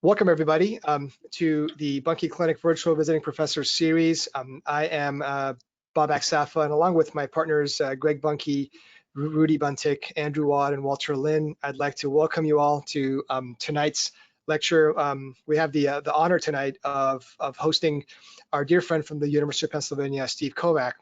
Welcome everybody to the Buncke Clinic Virtual Visiting Professor Series. I am Bob Aksafa, and along with my partners Greg Buncke, Rudy Buntick, Andrew Watt, and Walter Lin, I'd like to welcome you all to tonight's lecture. We have the honor tonight of hosting our dear friend from the University of Pennsylvania, Steve Kovach.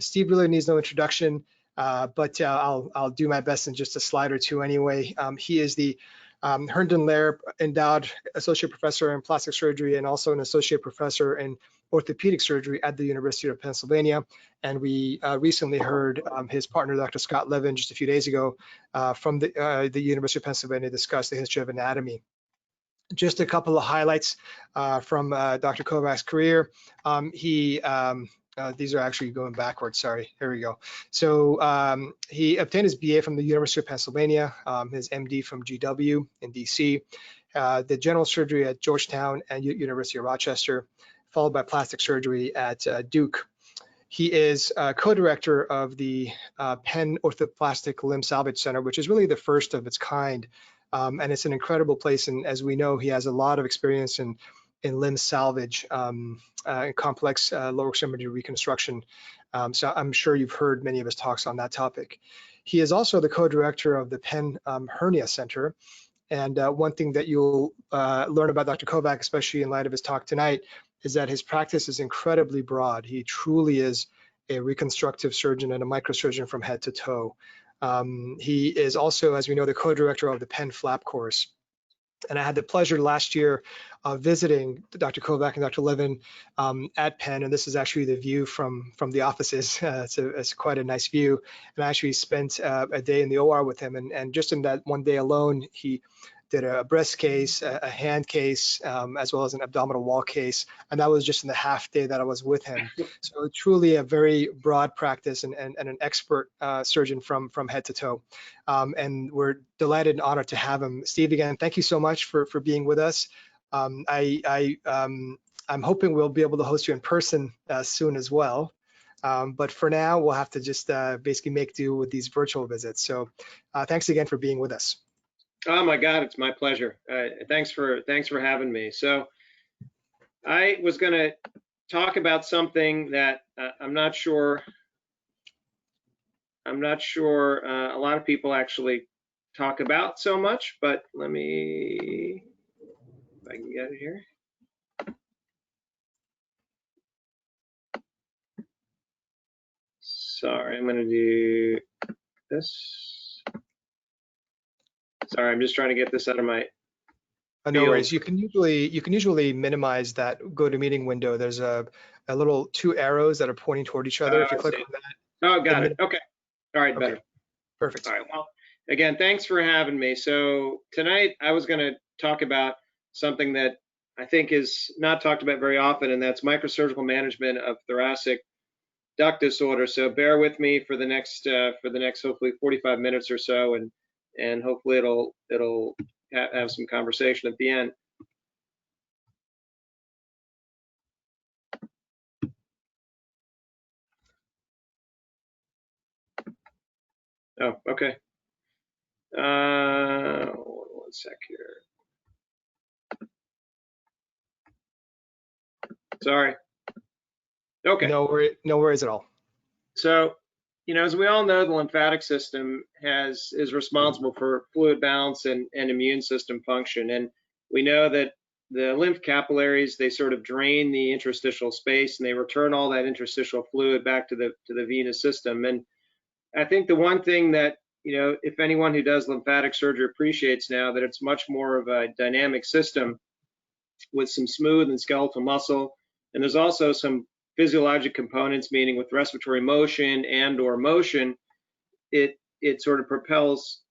Steve really needs no introduction, but I'll do my best in just a slide or two anyway. He is the Herndon Lair Endowed Associate Professor in Plastic Surgery and also an Associate Professor in Orthopedic Surgery at the University of Pennsylvania. And we recently heard his partner, Dr. Scott Levin, just a few days ago from the University of Pennsylvania discuss the history of anatomy. Just a couple of highlights from Dr. Kovach's career. These are actually going backwards, sorry, here we go. So he obtained his BA from the University of Pennsylvania, his MD from GW in DC, the general surgery at Georgetown and University of Rochester, followed by plastic surgery at Duke. He is co-director of the Penn Orthoplastic Limb Salvage Center, which is really the first of its kind. And it's an incredible place. And as we know, he has a lot of experience in limb salvage, complex lower extremity reconstruction. So I'm sure you've heard many of his talks on that topic. He is also the co-director of the Penn Hernia Center. And one thing that you'll learn about Dr. Kovach, especially in light of his talk tonight, is that his practice is incredibly broad. He truly is a reconstructive surgeon and a microsurgeon from head to toe. He is also, as we know, the co-director of the Penn Flap course. And I had the pleasure last year of visiting Dr. Kovach and Dr. Levin at Penn, and this is actually the view from the offices. It's quite a nice view. And I actually spent a day in the OR with him, and just in that one day alone, he did a breast case, a hand case, as well as an abdominal wall case, and that was just in the half day that I was with him. So truly a very broad practice and an expert surgeon from head to toe. And we're delighted and honored to have him. Steve, again, thank you so much for being with us. I'm hoping we'll be able to host you in person soon as well. But for now, we'll have to just basically make do with these virtual visits. So thanks again for being with us. Oh my God, it's my pleasure. Thanks for having me. So I was going to talk about something that I'm not sure a lot of people actually talk about so much, but let me, if I can get it here. Sorry, I'm going to do this. Sorry, I'm just trying to get this out of my no worries. You can usually minimize that GoToMeeting window. There's a little two arrows that are pointing toward each other. If you click on that. Oh, got it. Okay. All right, better. Okay. Perfect. All right. Well, again, thanks for having me. So tonight I was going to talk about something that I think is not talked about very often, and that's microsurgical management of thoracic duct disorder. So bear with me for the next hopefully 45 minutes or so, and hopefully it'll have some conversation at the end. Oh, okay. One sec here. Sorry. Okay. No worries at all. So, you know, as we all know, the lymphatic system is responsible for fluid balance and immune system function. And we know that the lymph capillaries, they sort of drain the interstitial space and they return all that interstitial fluid back to the venous system. And I think the one thing that, you know, if anyone who does lymphatic surgery appreciates now, that it's much more of a dynamic system with some smooth and skeletal muscle. And there's also some physiologic components, meaning with respiratory motion and or motion, it sort of propels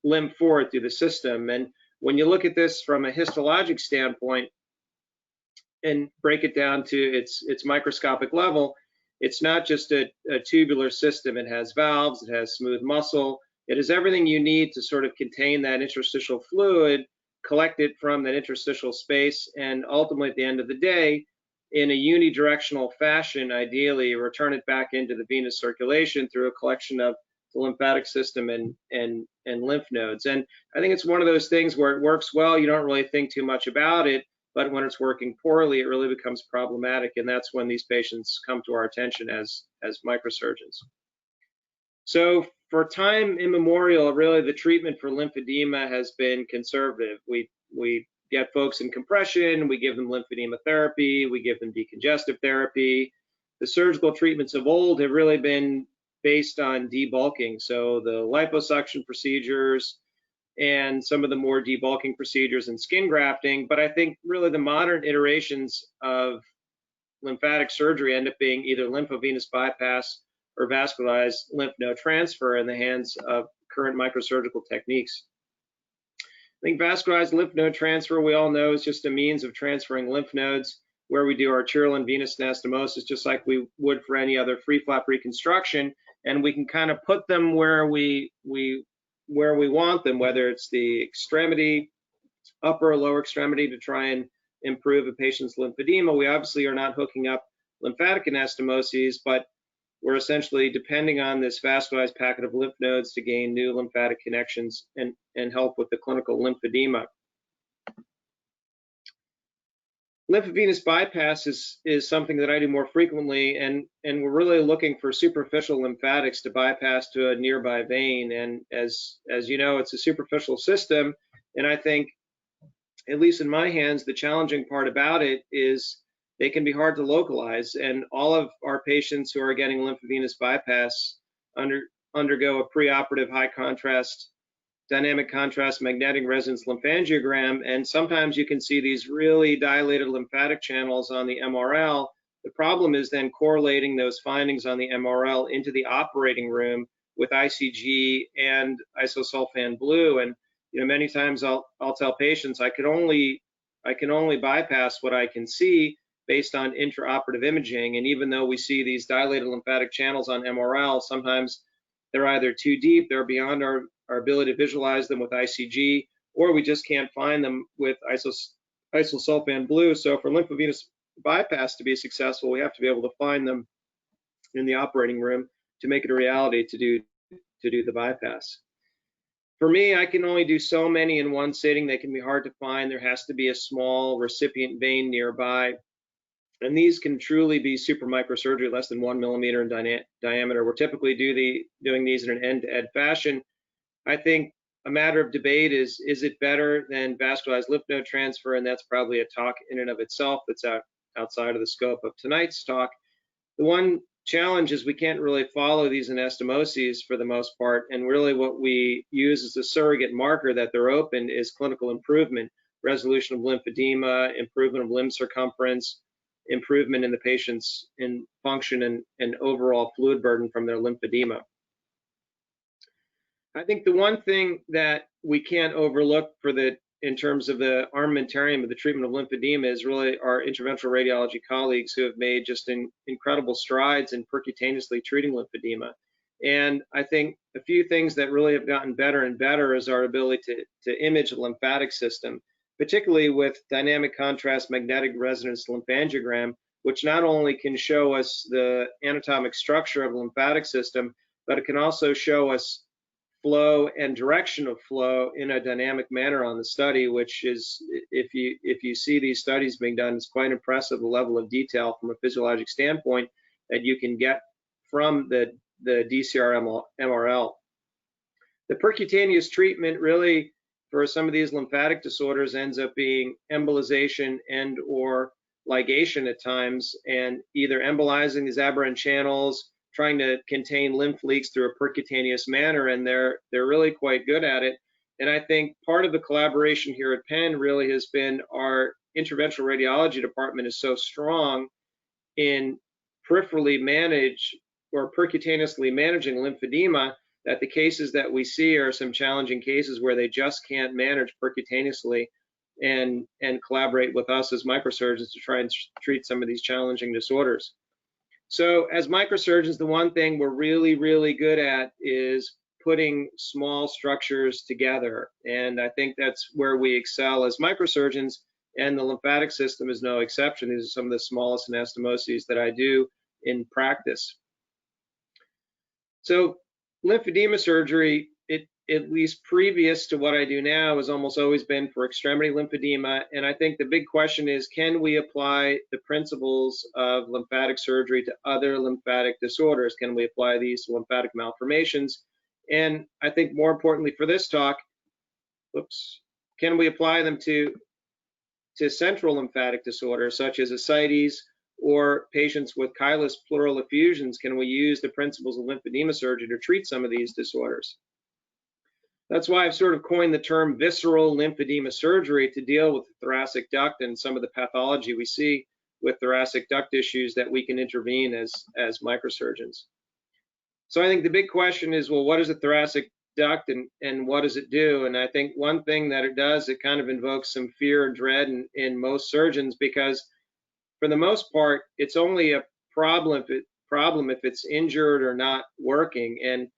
lymph forward through the system. And when you look at this from a histologic standpoint and break it down to its microscopic level, it's not just a tubular system. It has valves, it has smooth muscle, it has everything you need to sort of contain that interstitial fluid, collect it from that interstitial space, and ultimately at the end of the day, in a unidirectional fashion, ideally return it back into the venous circulation through a collection of the lymphatic system and lymph nodes. And I think it's one of those things where it works well, you don't really think too much about it, but when it's working poorly, it really becomes problematic, and that's when these patients come to our attention as microsurgeons. So for time immemorial, really the treatment for lymphedema has been conservative. We get folks in compression, we give them lymphedema therapy, we give them decongestive therapy. The surgical treatments of old have really been based on debulking. So the liposuction procedures and some of the more debulking procedures and skin grafting. But I think really the modern iterations of lymphatic surgery end up being either lymphovenous bypass or vascularized lymph node transfer in the hands of current microsurgical techniques. I think vascularized lymph node transfer, we all know, is just a means of transferring lymph nodes where we do arterial and venous anastomosis, just like we would for any other free flap reconstruction, and we can kind of put them where we want them, whether it's the extremity, upper or lower extremity, to try and improve a patient's lymphedema. We obviously are not hooking up lymphatic anastomoses, but we're essentially depending on this vascularized packet of lymph nodes to gain new lymphatic connections and help with the clinical lymphedema. Lymphovenous bypass is something that I do more frequently, and we're really looking for superficial lymphatics to bypass to a nearby vein. And as you know, it's a superficial system, and I think, at least in my hands, the challenging part about it is they can be hard to localize, and all of our patients who are getting lymphovenous bypass undergo a preoperative high contrast, dynamic contrast magnetic resonance lymphangiogram, and sometimes you can see these really dilated lymphatic channels on the MRL. The problem is then correlating those findings on the MRL into the operating room with ICG and isosulfan blue. And many times I'll tell patients I can only bypass what I can see based on intraoperative imaging. And even though we see these dilated lymphatic channels on MRL, sometimes they're either too deep, they're beyond our ability to visualize them with ICG, or we just can't find them with isosulfan blue. So for lymphovenous bypass to be successful, we have to be able to find them in the operating room to make it a reality to do the bypass. For me, I can only do so many in one sitting. They can be hard to find. There has to be a small recipient vein nearby. And these can truly be super microsurgery, less than 1 millimeter in diameter. We're typically doing these in an end-to-end fashion. I think a matter of debate is it better than vascularized lymph node transfer? And that's probably a talk in and of itself that's outside of the scope of tonight's talk. The one challenge is we can't really follow these anastomoses for the most part, and really what we use as a surrogate marker that they're open is clinical improvement, resolution of lymphedema, improvement of limb circumference, improvement in the patient's function and overall fluid burden from their lymphedema. I think the one thing that we can't overlook in terms of the armamentarium of the treatment of lymphedema is really our interventional radiology colleagues who have made just incredible strides in percutaneously treating lymphedema. And I think a few things that really have gotten better and better is our ability to image the lymphatic system, particularly with dynamic contrast magnetic resonance lymphangiogram, which not only can show us the anatomic structure of the lymphatic system, but it can also show us flow and direction of flow in a dynamic manner on the study, which is, if you see these studies being done, it's quite impressive the level of detail from a physiologic standpoint that you can get from the DCR MRL. The percutaneous treatment really for some of these lymphatic disorders ends up being embolization and or ligation at times, and either embolizing these aberrant channels, trying to contain lymph leaks through a percutaneous manner, and they're really quite good at it. And I think part of the collaboration here at Penn really has been our interventional radiology department is so strong in peripherally manage or percutaneously managing lymphedema that the cases that we see are some challenging cases where they just can't manage percutaneously and collaborate with us as microsurgeons to try and treat some of these challenging disorders. So as microsurgeons, the one thing we're really, really good at is putting small structures together. And I think that's where we excel as microsurgeons, and the lymphatic system is no exception. These are some of the smallest anastomoses that I do in practice. So lymphedema surgery, at least previous to what I do now, has almost always been for extremity lymphedema. And I think the big question is, can we apply the principles of lymphatic surgery to other lymphatic disorders? Can we apply these to lymphatic malformations? And I think more importantly for this talk, can we apply them to central lymphatic disorders such as ascites or patients with chylous pleural effusions? Can we use the principles of lymphedema surgery to treat some of these disorders? That's why I've sort of coined the term visceral lymphedema surgery to deal with the thoracic duct and some of the pathology we see with thoracic duct issues that we can intervene as microsurgeons. So I think the big question is, well, what is a thoracic duct and what does it do? And I think one thing that it does, it kind of invokes some fear and dread in most surgeons, because for the most part, it's only a problem if it's injured or not working. And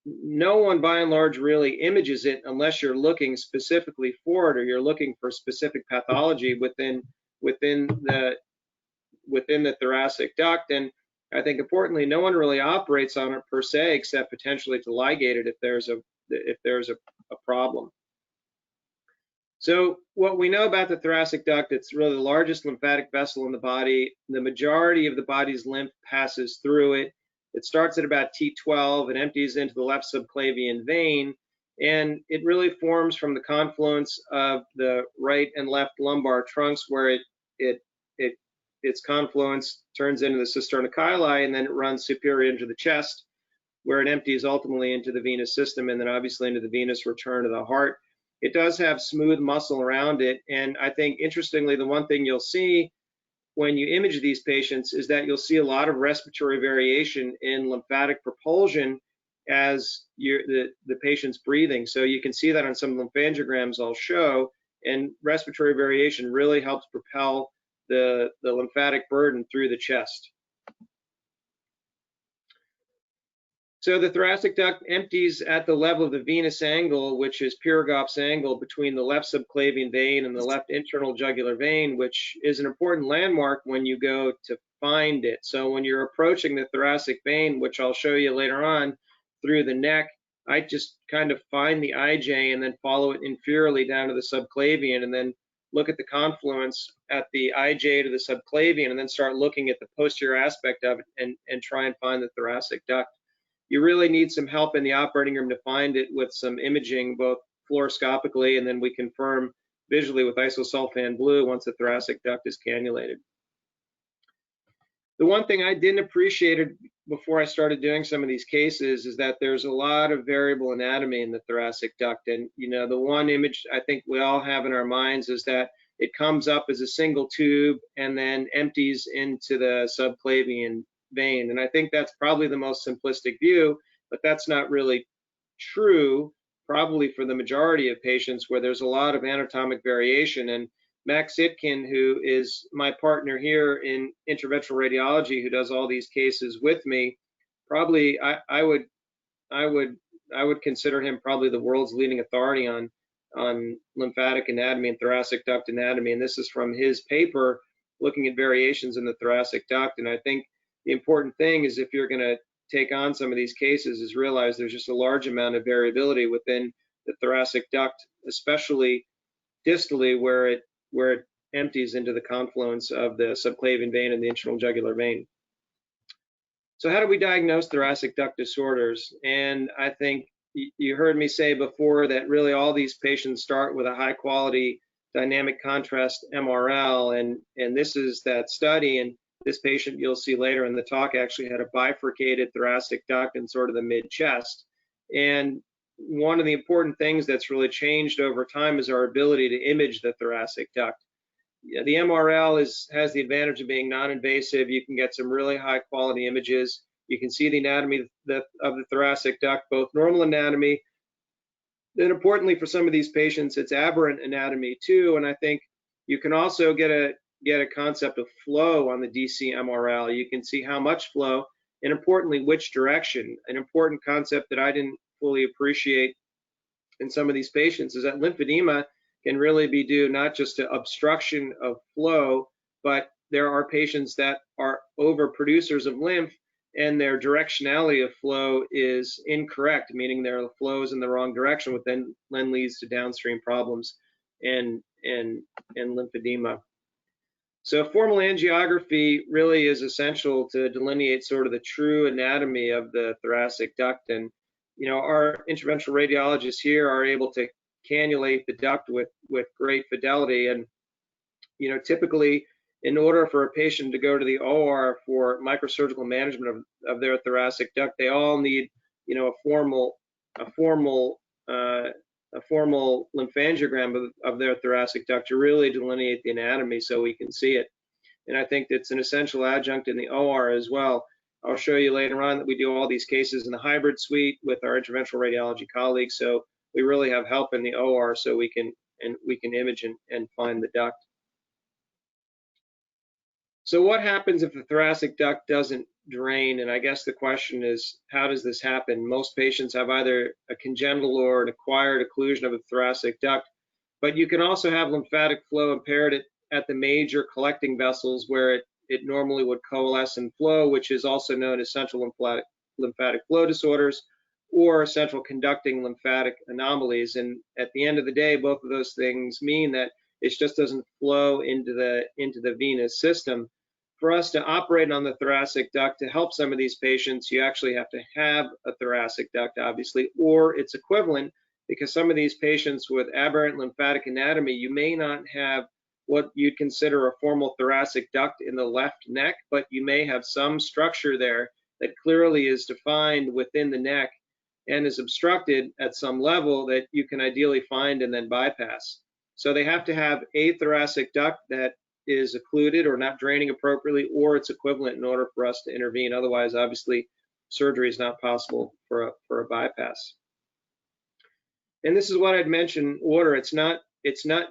no one by and large really images it unless you're looking specifically for it, or you're looking for specific pathology within the thoracic duct. And I think importantly, no one really operates on it per se, except potentially to ligate it if there's a problem. So what we know about the thoracic duct, it's really the largest lymphatic vessel in the body. The majority of the body's lymph passes through it. It starts at about T12 and empties into the left subclavian vein, and it really forms from the confluence of the right and left lumbar trunks, where its confluence turns into the cisterna chyli, and then it runs superior into the chest, where it empties ultimately into the venous system, and then obviously into the venous return to the heart. It does have smooth muscle around it, and I think interestingly, the one thing you'll see when you image these patients is that you'll see a lot of respiratory variation in lymphatic propulsion as the patient's breathing. So you can see that on some lymphangiograms I'll show, and respiratory variation really helps propel the lymphatic burden through the chest. So the thoracic duct empties at the level of the venous angle, which is Pirogop's angle between the left subclavian vein and the left internal jugular vein, which is an important landmark when you go to find it. So when you're approaching the thoracic vein, which I'll show you later on, through the neck, I just kind of find the IJ and then follow it inferiorly down to the subclavian, and then look at the confluence at the IJ to the subclavian, and then start looking at the posterior aspect of it and try and find the thoracic duct. You really need some help in the operating room to find it with some imaging, both fluoroscopically, and then we confirm visually with isosulfan blue once the thoracic duct is cannulated. The one thing I didn't appreciate before I started doing some of these cases is that there's a lot of variable anatomy in the thoracic duct. And the one image I think we all have in our minds is that it comes up as a single tube and then empties into the subclavian vein. And I think that's probably the most simplistic view, but that's not really true, probably for the majority of patients where there's a lot of anatomic variation. And Max Itkin, who is my partner here in interventional radiology, who does all these cases with me, probably I would consider him probably the world's leading authority on lymphatic anatomy and thoracic duct anatomy. And this is from his paper looking at variations in the thoracic duct. And I think the important thing is, if you're going to take on some of these cases, is realize there's just a large amount of variability within the thoracic duct, especially distally where it empties into the confluence of the subclavian vein and the internal jugular vein. So how do we diagnose thoracic duct disorders? And I think you heard me say before that really all these patients start with a high quality dynamic contrast MRL, and this is that study. And this patient you'll see later in the talk actually had a bifurcated thoracic duct in sort of the mid-chest. And one of the important things that's really changed over time is our ability to image the thoracic duct. The MRL has the advantage of being non-invasive. You can get some really high quality images. You can see the anatomy of the thoracic duct, both normal anatomy. Then importantly for some of these patients, it's aberrant anatomy too. And I think you can also get a concept of flow on the DC MRL. You can see how much flow, and importantly, which direction. An important concept that I didn't fully appreciate in some of these patients is that lymphedema can really be due not just to obstruction of flow, but there are patients that are overproducers of lymph, and their directionality of flow is incorrect, meaning their flow is in the wrong direction, which then leads to downstream problems and lymphedema. So formal angiography really is essential to delineate sort of the true anatomy of the thoracic duct. And, our interventional radiologists here are able to cannulate the duct with great fidelity. And, typically, in order for a patient to go to the OR for microsurgical management of their thoracic duct, they all need, a formal lymphangiogram of their thoracic duct to really delineate the anatomy so we can see it. And I think it's an essential adjunct in the OR as well. I'll show you later on that we do all these cases in the hybrid suite with our interventional radiology colleagues. So we really have help in the OR so we can image and find the duct. So what happens if the thoracic duct doesn't drain? And I guess the question is, how does this happen? Most patients have either a congenital or an acquired occlusion of the thoracic duct, but you can also have lymphatic flow impaired at the major collecting vessels where it normally would coalesce and flow, which is also known as central lymphatic flow disorders or central conducting lymphatic anomalies. And at the end of the day, both of those things mean that it just doesn't flow into the venous system. For us to operate on the thoracic duct to help some of these patients, you actually have to have a thoracic duct, obviously, or its equivalent, because some of these patients with aberrant lymphatic anatomy, you may not have what you'd consider a formal thoracic duct in the left neck, but you may have some structure there that clearly is defined within the neck and is obstructed at some level that you can ideally find and then bypass. So they have to have a thoracic duct that is occluded or not draining appropriately, or its equivalent, in order for us to intervene. Otherwise, obviously, surgery is not possible for a bypass. And this is what I'd mentioned, order. It's not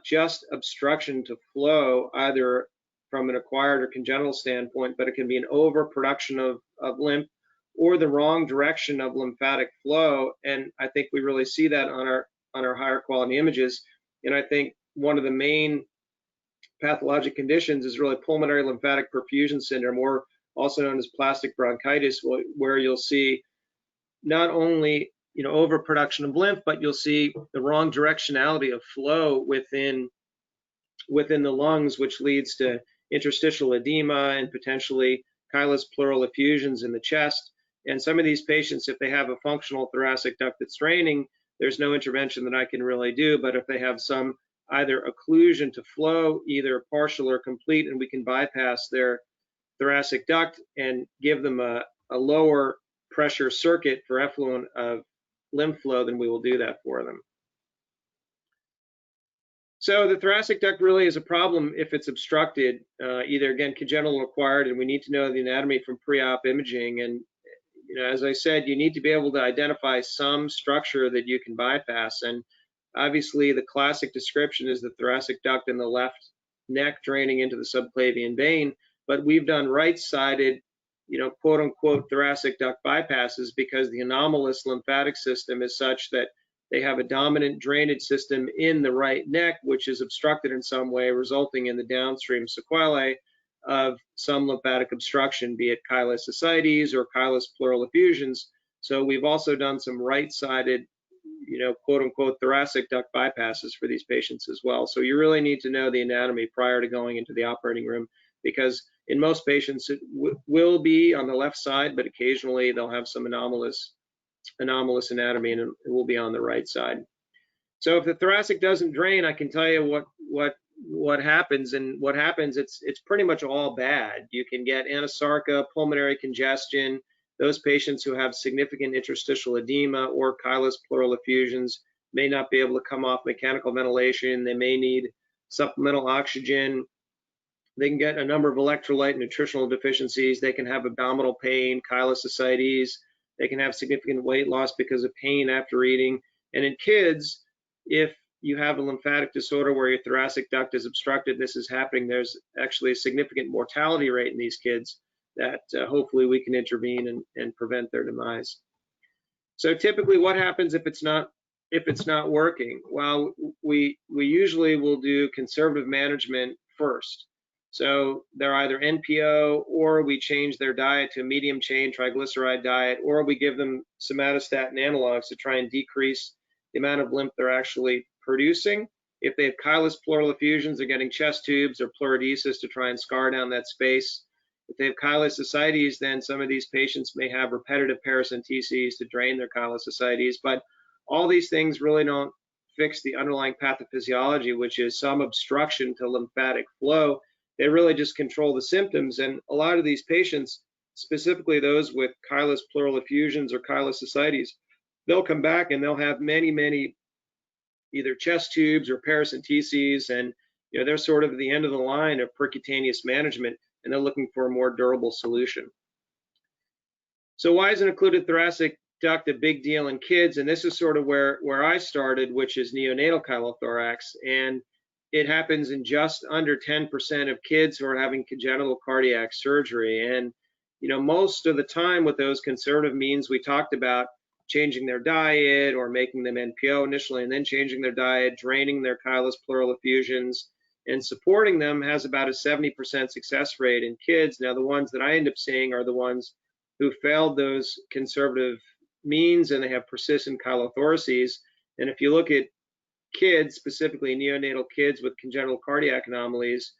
just obstruction to flow, either from an acquired or congenital standpoint, but it can be an overproduction of lymph or the wrong direction of lymphatic flow. And I think we really see that on our higher quality images. And I think one of the main pathologic conditions is really pulmonary lymphatic perfusion syndrome, or also known as plastic bronchitis, where you'll see not only overproduction of lymph, but you'll see the wrong directionality of flow within the lungs, which leads to interstitial edema and potentially chylous pleural effusions in the chest. And some of these patients, if they have a functional thoracic duct that's draining, there's no intervention that I can really do. But if they have some either occlusion to flow, either partial or complete, and we can bypass their thoracic duct and give them a lower pressure circuit for effluent of lymph flow, then we will do that for them. So the thoracic duct really is a problem if it's obstructed, either again congenital or acquired, and we need to know the anatomy from pre-op imaging. And as I said, you need to be able to identify some structure that you can bypass. And obviously, the classic description is the thoracic duct in the left neck draining into the subclavian vein. But we've done right-sided, quote unquote, thoracic duct bypasses because the anomalous lymphatic system is such that they have a dominant drainage system in the right neck, which is obstructed in some way, resulting in the downstream sequelae of some lymphatic obstruction, be it chylous ascites or chylous pleural effusions. So we've also done some right-sided, quote unquote, thoracic duct bypasses for these patients as well. So you really need to know the anatomy prior to going into the operating room, because in most patients it will be on the left side, but occasionally they'll have some anomalous anatomy and it will be on the right side. So if the thoracic doesn't drain, I can tell you what happens, and what happens, it's pretty much all bad. You can get anasarca, pulmonary congestion. Those patients who have significant interstitial edema or chylous pleural effusions may not be able to come off mechanical ventilation. They may need supplemental oxygen. They can get a number of electrolyte and nutritional deficiencies. They can have abdominal pain, chylous ascites. They can have significant weight loss because of pain after eating. And in kids, if you have a lymphatic disorder where your thoracic duct is obstructed, this is happening, there's actually a significant mortality rate in these kids that hopefully we can intervene and prevent their demise. So typically what happens if it's not working? Well, we usually will do conservative management first. So they're either NPO, or we change their diet to a medium chain triglyceride diet, or we give them somatostatin analogs to try and decrease the amount of lymph they're actually producing. If they have chylous pleural effusions, they're getting chest tubes or pleurodesis to try and scar down that space. If they have chylous ascites, then some of these patients may have repetitive paracenteses to drain their chylous ascites. But all these things really don't fix the underlying pathophysiology, which is some obstruction to lymphatic flow. They really just control the symptoms. And a lot of these patients, specifically those with chylous pleural effusions or chylous ascites, they'll come back and they'll have many either chest tubes or paracenteses, and they're sort of at the end of the line of percutaneous management, and they're looking for a more durable solution. So why is an occluded thoracic duct a big deal in kids? And this is sort of where I started, which is neonatal chylothorax, and it happens in just under 10% of kids who are having congenital cardiac surgery. And most of the time with those conservative means we talked about, changing their diet or making them NPO initially, and then changing their diet, draining their chylous pleural effusions, and supporting them, has about a 70% success rate in kids. Now, the ones that I end up seeing are the ones who failed those conservative means and they have persistent chylothoraces. And if you look at kids, specifically neonatal kids with congenital cardiac anomalies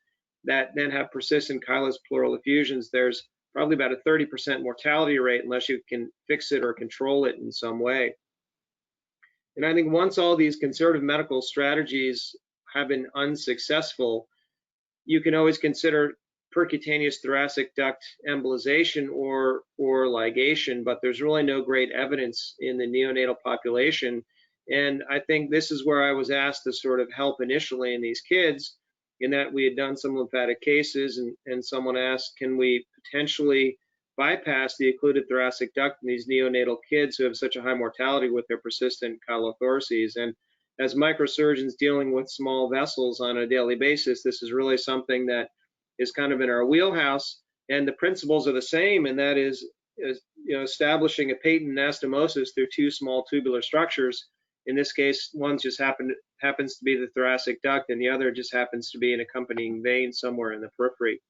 that then have persistent chylous pleural effusions, there's probably about a 30% mortality rate unless you can fix it or control it in some way. And I think once all these conservative medical strategies have been unsuccessful, you can always consider percutaneous thoracic duct embolization or ligation, but there's really no great evidence in the neonatal population. And I think this is where I was asked to sort of help initially in these kids, in that we had done some lymphatic cases, and someone asked, can we potentially bypass the occluded thoracic duct in these neonatal kids who have such a high mortality with their persistent chylothoraces? And as microsurgeons dealing with small vessels on a daily basis, this is really something that is kind of in our wheelhouse, and the principles are the same, and that is establishing a patent anastomosis through two small tubular structures. In this case, one just happens to be the thoracic duct, and the other just happens to be an accompanying vein somewhere in the periphery.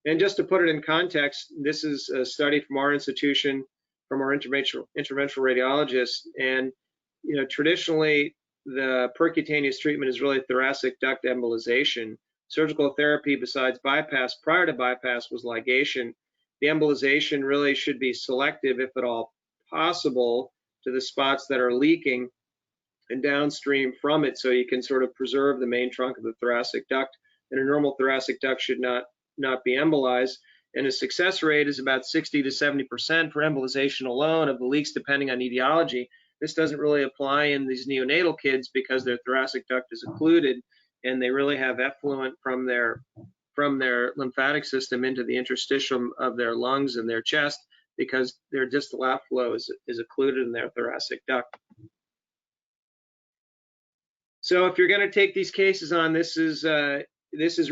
And just to put it in context, this is a study from our institution, from our interventional radiologists. And traditionally, the percutaneous treatment is really thoracic duct embolization. Surgical therapy besides bypass, prior to bypass, was ligation. The embolization really should be selective, if at all possible, to the spots that are leaking and downstream from it, so you can sort of preserve the main trunk of the thoracic duct. And a normal thoracic duct should not be embolized. And a success rate is about 60 to 70% for embolization alone of the leaks, depending on etiology. This doesn't really apply in these neonatal kids because their thoracic duct is occluded, and they really have effluent from their lymphatic system into the interstitium of their lungs and their chest, because their distal outflow is occluded in their thoracic duct. So if you're going to take these cases on, this is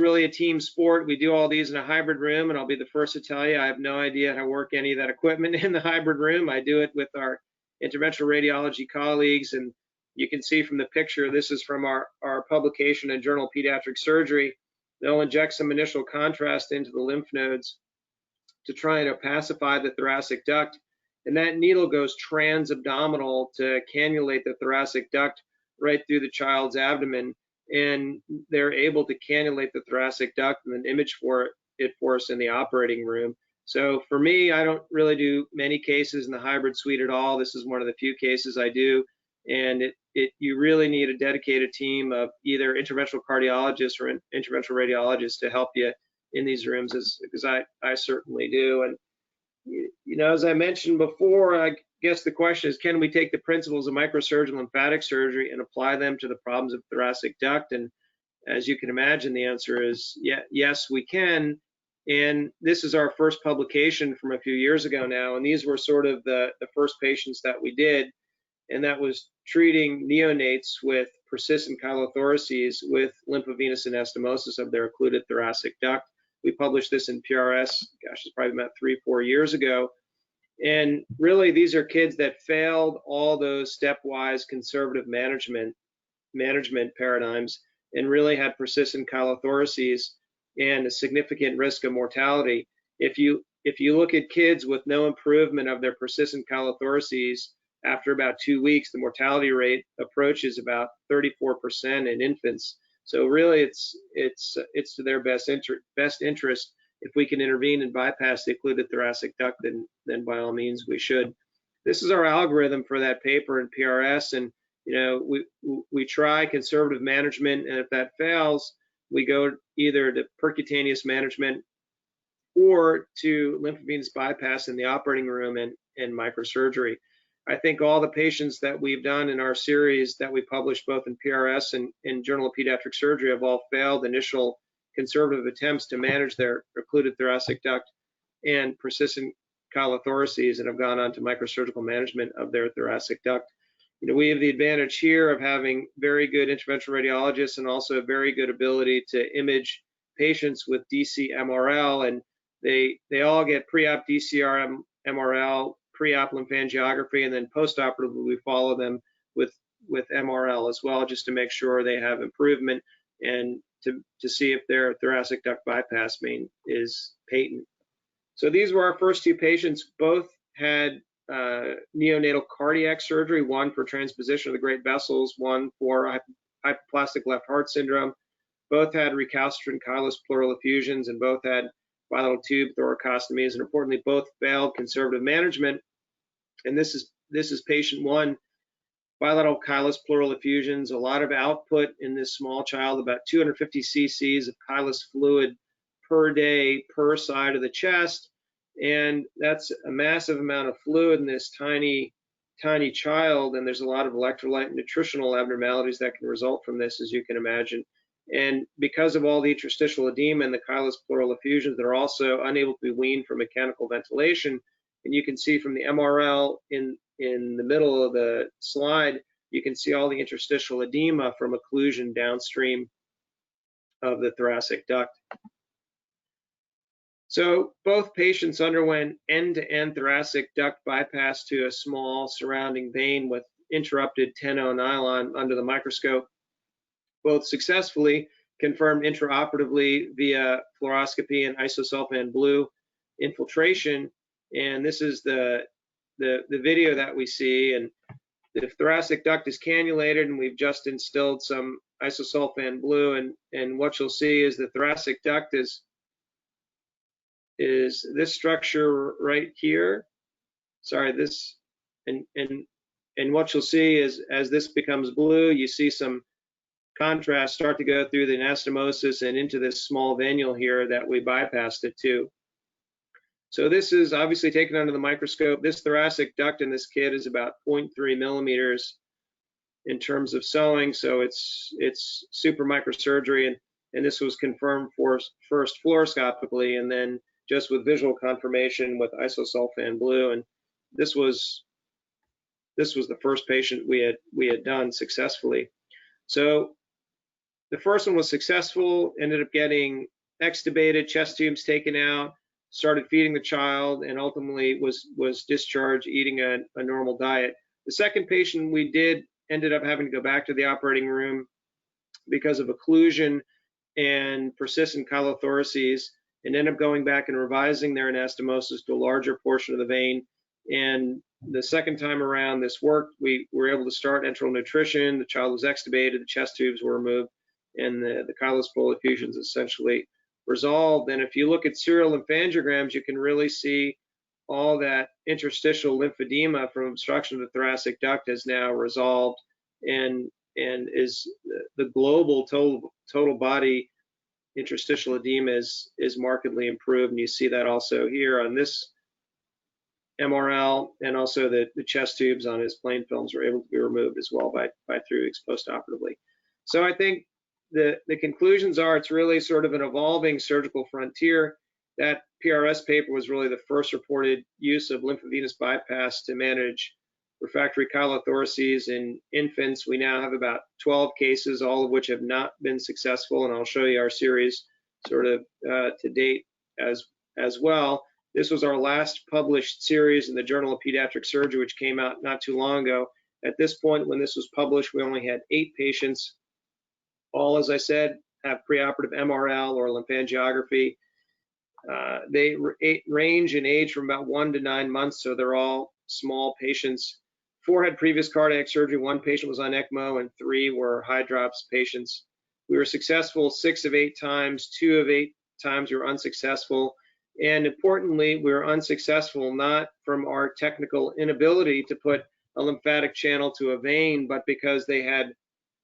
really a team sport. We do all these in a hybrid room, and I'll be the first to tell you I have no idea how to work any of that equipment in the hybrid room. I do it with our interventional radiology colleagues, and you can see from the picture, this is from our publication in Journal Pediatric Surgery. They'll inject some initial contrast into the lymph nodes to try and opacify the thoracic duct, and that needle goes transabdominal to cannulate the thoracic duct right through the child's abdomen, and they're able to cannulate the thoracic duct and then image for us in the operating room. So for me, I don't really do many cases in the hybrid suite at all. This is one of the few cases I do, and you really need a dedicated team of either interventional cardiologists or interventional radiologists to help you in these rooms, because I certainly do. And as I mentioned before, I guess the question is, can we take the principles of microsurgical lymphatic surgery and apply them to the problems of thoracic duct? And as you can imagine, the answer is yes, we can. And this is our first publication from a few years ago now, and these were sort of the first patients that we did, and that was treating neonates with persistent chylothoraces with lymphovenous anastomosis of their occluded thoracic duct. We published this in PRS, gosh, it's probably about 3-4 years ago. And really, these are kids that failed all those stepwise conservative management paradigms and really had persistent chylothoraces. and a significant risk of mortality. If you look at kids with no improvement of their persistent chylothoraces, after about 2 weeks, the mortality rate approaches about 34% in infants. So really, it's to their best interest. If we can intervene and bypass the occluded thoracic duct, then by all means we should. This is our algorithm for that paper in PRS, and we try conservative management, and if that fails, we go either to percutaneous management or to lymphovenous bypass in the operating room and microsurgery. I think all the patients that we've done in our series that we published both in PRS and in Journal of Pediatric Surgery have all failed initial conservative attempts to manage their occluded thoracic duct and persistent chylothoraces, and have gone on to microsurgical management of their thoracic duct. We have the advantage here of having very good interventional radiologists and also a very good ability to image patients with DC MRL, and they all get pre-op DCR MRL, pre-op lymphangiography, and then post-operatively we follow them with MRL as well, just to make sure they have improvement and to see if their thoracic duct bypass is patent. So these were our first 2 patients. Both had neonatal cardiac surgery, one for transposition of the great vessels, one for hypoplastic left heart syndrome. Both had recalcitrant chylous pleural effusions, and both had bilateral tube thoracostomies, and importantly, both failed conservative management. And this is patient 1, bilateral chylous pleural effusions, a lot of output in this small child, about 250 cc's of chylous fluid per day per side of the chest, and that's a massive amount of fluid in this tiny child, and there's a lot of electrolyte and nutritional abnormalities that can result from this, as you can imagine. And because of all the interstitial edema and the chylous pleural effusions, they're also unable to be weaned from mechanical ventilation. And you can see from the MRL in the middle of the slide, you can see all the interstitial edema from occlusion downstream of the thoracic duct. So both patients underwent end-to-end thoracic duct bypass to a small surrounding vein with interrupted 10-0 nylon under the microscope. Both successfully confirmed intraoperatively via fluoroscopy and isosulfan blue infiltration. And this is the video that we see. And the thoracic duct is cannulated, and we've just instilled some isosulfan blue. And what you'll see is the thoracic duct is this structure right here. Sorry, this, and what you'll see is as this becomes blue, you see some contrast start to go through the anastomosis and into this small venule here that we bypassed it to. So this is obviously taken under the microscope. This thoracic duct in this kid is about 0.3 millimeters in terms of sewing, so it's super microsurgery, and this was confirmed first fluoroscopically and then just with visual confirmation with isosulfan blue. And this was the first patient we had done successfully. So the first one was successful, ended up getting extubated, chest tubes taken out, started feeding the child, and ultimately was discharged eating a normal diet. The second patient we ended up having to go back to the operating room because of occlusion and persistent chylothoraces, and ended up going back and revising their anastomosis to a larger portion of the vein. And the second time around this worked. We were able to start enteral nutrition. The child was extubated, the chest tubes were removed, and the chylous pleural effusions essentially resolved. And if you look at serial lymphangiograms, you can really see all that interstitial lymphedema from obstruction of the thoracic duct has now resolved, and is the global total body interstitial edema is markedly improved. And you see that also here on this MRL, and also the chest tubes on his plain films were able to be removed as well by 3 weeks postoperatively. So I think the conclusions are it's really sort of an evolving surgical frontier. That PRS paper was really the first reported use of lymphovenous bypass to manage refractory chylothoraces in infants. We now have about 12 cases, all of which have not been successful, and I'll show you our series sort of to date as well. This was our last published series in the Journal of Pediatric Surgery, which came out not too long ago. At this point, when this was published, we only had 8 patients. All, as I said, have preoperative MRL or lymphangiography. They range in age from about 1 to 9 months, so they're all small patients. 4 had previous cardiac surgery, 1 patient was on ECMO, and 3 were hydrops patients. We were successful 6 of 8 times, 2 of 8 times we were unsuccessful. And importantly, we were unsuccessful not from our technical inability to put a lymphatic channel to a vein, but because they had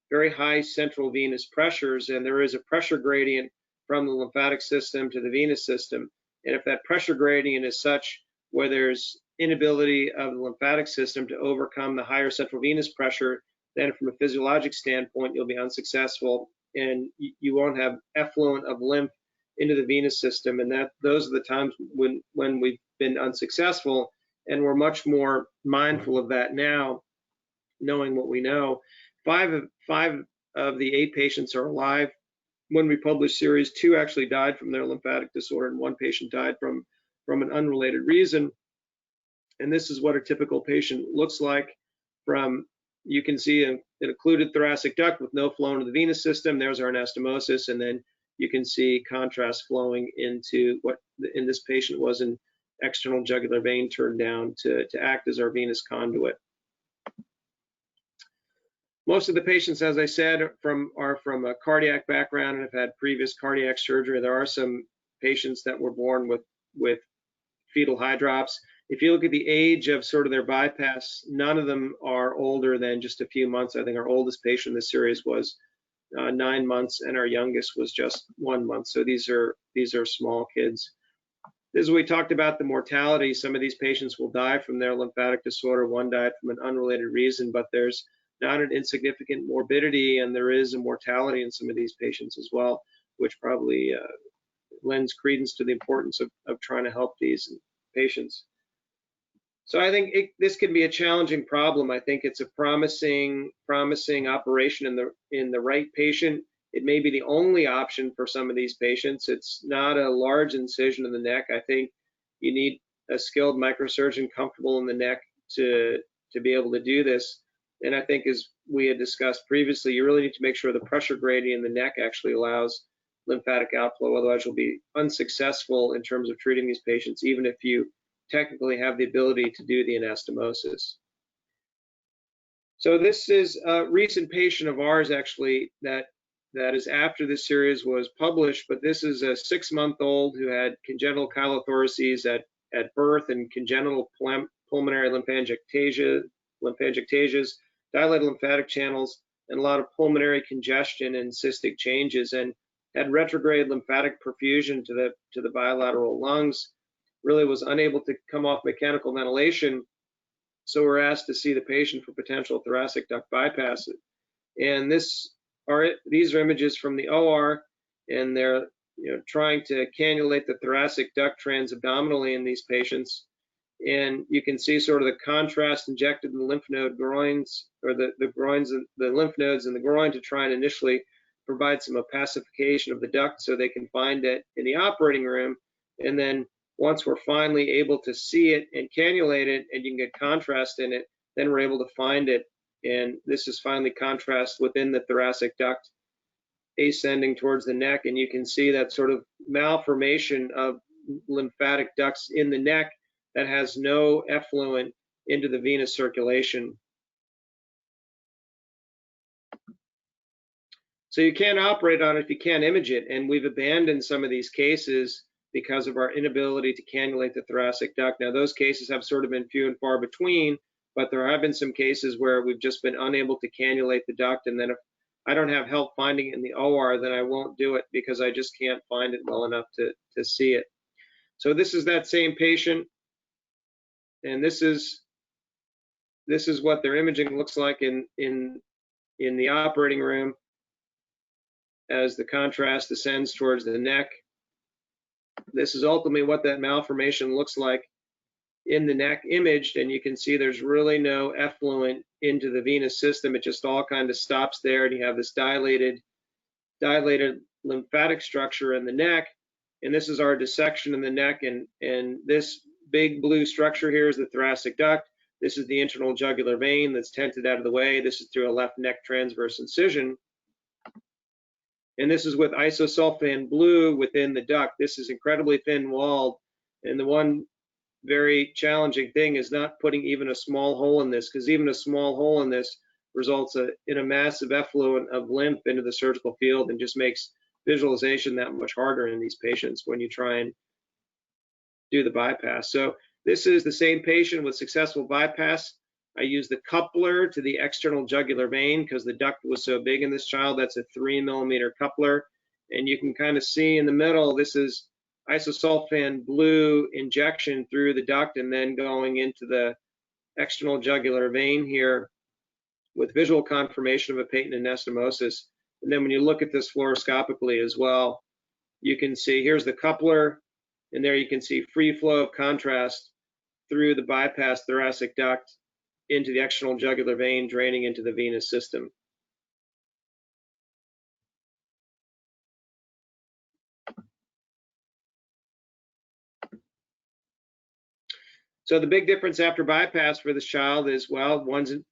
very high central venous pressures, and there is a pressure gradient from the lymphatic system to the venous system. And if that pressure gradient is such where there's inability of the lymphatic system to overcome the higher central venous pressure, then from a physiologic standpoint, you'll be unsuccessful, and you won't have effluent of lymph into the venous system. And those are the times when we've been unsuccessful, and we're much more mindful of that now, knowing what we know. 5 of the 8 patients are alive. When we published series, 2 actually died from their lymphatic disorder, and 1 patient died from an unrelated reason. And this is what a typical patient looks like. You can see an occluded thoracic duct with no flow into the venous system. There's our anastomosis, and then you can see contrast flowing into what in this patient was an external jugular vein turned down to act as our venous conduit. Most of the patients, as I said, are from a cardiac background and have had previous cardiac surgery. There are some patients that were born with fetal hydrops. If you look at the age of sort of their bypass, none of them are older than just a few months. I think our oldest patient in this series was 9 months, and our youngest was just 1 month. So these are small kids. As we talked about the mortality, some of these patients will die from their lymphatic disorder. 1 died from an unrelated reason, but there's not an insignificant morbidity, and there is a mortality in some of these patients as well, which probably lends credence to the importance of trying to help these patients. So I think this can be a challenging problem. I think it's a promising operation in the right patient. It may be the only option for some of these patients. It's not a large incision in the neck. I think you need a skilled microsurgeon comfortable in the neck to be able to do this. And I think, as we had discussed previously, you really need to make sure the pressure gradient in the neck actually allows lymphatic outflow. Otherwise, you'll be unsuccessful in terms of treating these patients, even if you technically have the ability to do the anastomosis. So this is a recent patient of ours, actually, that is after this series was published, but this is a 6-month-old who had congenital chylothoraces at birth and congenital pulmonary lymphangiectasias, dilated lymphatic channels, and a lot of pulmonary congestion and cystic changes, and had retrograde lymphatic perfusion to the bilateral lungs. Really was unable to come off mechanical ventilation, so we're asked to see the patient for potential thoracic duct bypass. And these are images from the OR, and they're trying to cannulate the thoracic duct transabdominally in these patients. And you can see sort of the contrast injected in the lymph node groins, or the lymph nodes in the groin, to try and initially provide some opacification of the duct so they can find it in the operating room. And then once we're finally able to see it and cannulate it, and you can get contrast in it, then we're able to find it. And this is finally contrast within the thoracic duct ascending towards the neck. And you can see that sort of malformation of lymphatic ducts in the neck that has no effluent into the venous circulation. So you can't operate on it if you can't image it. And we've abandoned some of these cases because of our inability to cannulate the thoracic duct. Now, those cases have sort of been few and far between, but there have been some cases where we've just been unable to cannulate the duct. And then if I don't have help finding it in the OR, then I won't do it because I just can't find it well enough to see it. So this is that same patient. And this is what their imaging looks like in the operating room as the contrast descends towards the neck. This is ultimately what that malformation looks like in the neck imaged, and you can see there's really no effluent into the venous system. It just all kind of stops there, and you have this dilated lymphatic structure in the neck. And this is our dissection in the neck, and this big blue structure here is the thoracic duct. This is the internal jugular vein that's tented out of the way. This is through a left neck transverse incision. And this is with isosulfan blue within the duct. This is incredibly thin walled. And the one very challenging thing is not putting even a small hole in this, because even a small hole in this results in a massive effluent of lymph into the surgical field and just makes visualization that much harder in these patients when you try and do the bypass. So this is the same patient with successful bypass. I used the coupler to the external jugular vein because the duct was so big in this child. That's a 3 millimeter coupler. And you can kind of see in the middle, this is isosulfan blue injection through the duct and then going into the external jugular vein here with visual confirmation of a patent anastomosis. And then when you look at this fluoroscopically as well, you can see here's the coupler, and there you can see free flow of contrast through the bypass thoracic duct into the external jugular vein, draining into the venous system. So the big difference after bypass for this child is, well,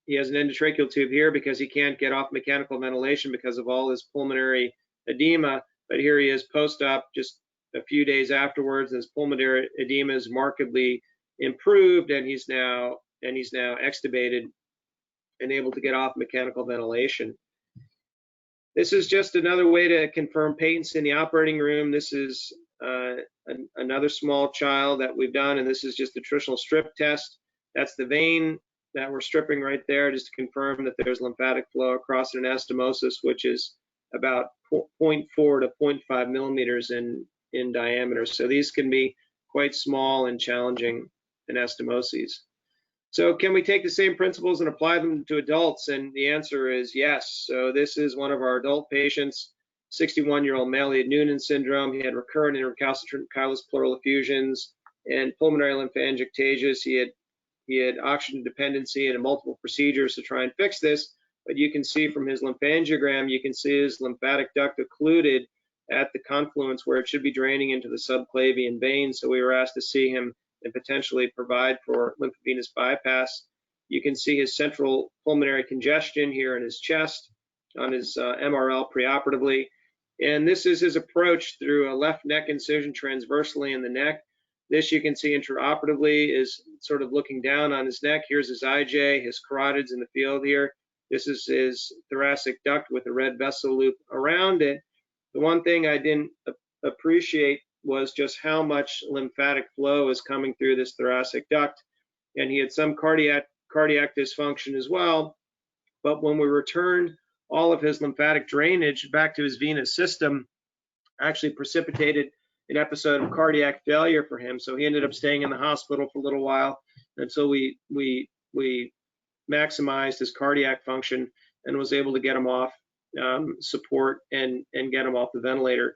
he has an endotracheal tube here because he can't get off mechanical ventilation because of all his pulmonary edema. But here he is post-op just a few days afterwards, and his pulmonary edema is markedly improved, and he's now extubated and able to get off mechanical ventilation. This is just another way to confirm patency in the operating room. This is another small child that we've done, and this is just a traditional strip test. That's the vein that we're stripping right there, just to confirm that there's lymphatic flow across an anastomosis, which is about 0.4 to 0.5 millimeters in diameter. So these can be quite small and challenging anastomoses. So can we take the same principles and apply them to adults? And the answer is yes. So this is one of our adult patients, 61-year-old male. He had Noonan syndrome. He had recurrent and recalcitrant chylous pleural effusions and pulmonary lymphangiectasias. He had oxygen dependency and multiple procedures to try and fix this. But you can see from his lymphangiogram, you can see his lymphatic duct occluded at the confluence where it should be draining into the subclavian vein. So we were asked to see him and potentially provide for lymphovenous bypass. You can see his central pulmonary congestion here in his chest on his MRL preoperatively. And this is his approach through a left neck incision transversely in the neck. This you can see intraoperatively is sort of looking down on his neck. Here's his IJ, his carotids in the field here. This is his thoracic duct with a red vessel loop around it. The one thing I didn't appreciate was just how much lymphatic flow is coming through this thoracic duct. And he had some cardiac dysfunction as well. But when we returned all of his lymphatic drainage back to his venous system, actually precipitated an episode of cardiac failure for him. So he ended up staying in the hospital for a little while until we maximized his cardiac function and was able to get him off support and get him off the ventilator.